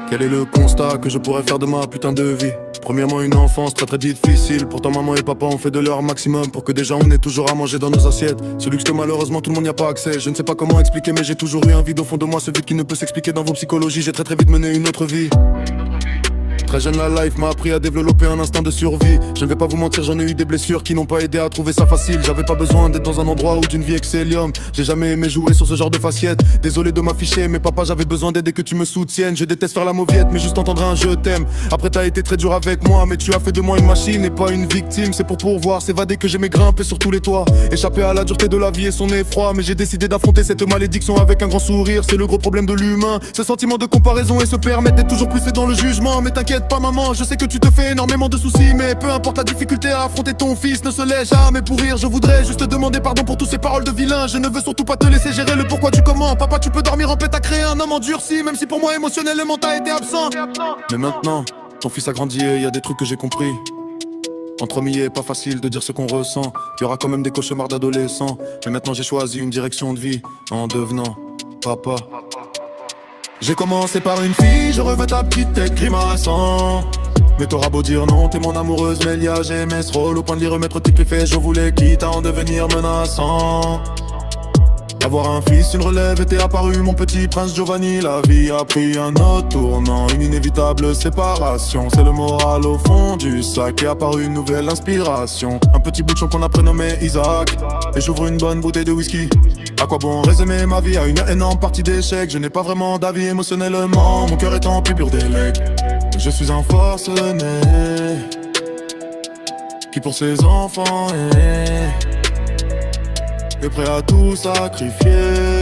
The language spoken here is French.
Quel est le constat que je pourrais faire de ma putain de vie? Premièrement, une enfance très très difficile. Pourtant maman et papa ont fait de leur maximum pour que déjà on ait toujours à manger dans nos assiettes. Ce luxe que malheureusement tout le monde n'y a pas accès. Je ne sais pas comment expliquer, mais j'ai toujours eu un vide au fond de moi. Ce vide qui ne peut s'expliquer dans vos psychologies. J'ai très très vite mené une autre vie. Très jeune, la life m'a appris à développer un instinct de survie. Je ne vais pas vous mentir, j'en ai eu des blessures qui n'ont pas aidé à trouver ça facile. J'avais pas besoin d'être dans un endroit ou d'une vie excellium. J'ai jamais aimé jouer sur ce genre de faciette. Désolé de m'afficher, mais papa, j'avais besoin d'aide et que tu me soutiennes. Je déteste faire la mauviette, mais juste entendre un je t'aime. Après t'as été très dur avec moi, mais tu as fait de moi une machine et pas une victime. C'est pour pouvoir s'évader que j'aimais grimper sur tous les toits. Échapper à la dureté de la vie et son effroi. Mais j'ai décidé d'affronter cette malédiction avec un grand sourire. C'est le gros problème de l'humain, ce sentiment de comparaison et se permettre d'être toujours poussé dans le jugement. Mais t'inquiète pas maman, je sais que tu te fais énormément de soucis, mais peu importe la difficulté à affronter, ton fils ne se laisse jamais pourrir. Je voudrais juste te demander pardon pour toutes ces paroles de vilain. Je ne veux surtout pas te laisser gérer le pourquoi du comment. Papa, tu peux dormir en paix, t'as créé un homme endurci, même si pour moi émotionnellement t'as été absent. Mais maintenant, ton fils a grandi et y a des trucs que j'ai compris. Entre milliers, pas facile de dire ce qu'on ressent. Y aura quand même des cauchemars d'adolescents. Mais maintenant j'ai choisi une direction de vie en devenant papa. J'ai commencé par une fille, je revêt ta petite tête grimaçant. Mais t'auras beau dire non, t'es mon amoureuse, mais j'ai aimé ce rôle au point de lui remettre toutes les faits. Je voulais quitte à en devenir menaçant. Avoir un fils, une relève était apparu, mon petit prince Giovanni. La vie a pris un autre tournant, une inévitable séparation. C'est le moral au fond du sac et apparu une nouvelle inspiration. Un petit bout de chon qu'on a prénommé Isaac. Et j'ouvre une bonne bouteille de whisky. À quoi bon résumer ma vie à une énorme partie d'échecs? Je n'ai pas vraiment d'avis émotionnellement, mon cœur est en pur délai. Je suis un forcené qui pour ses enfants est prêt à tout sacrifier.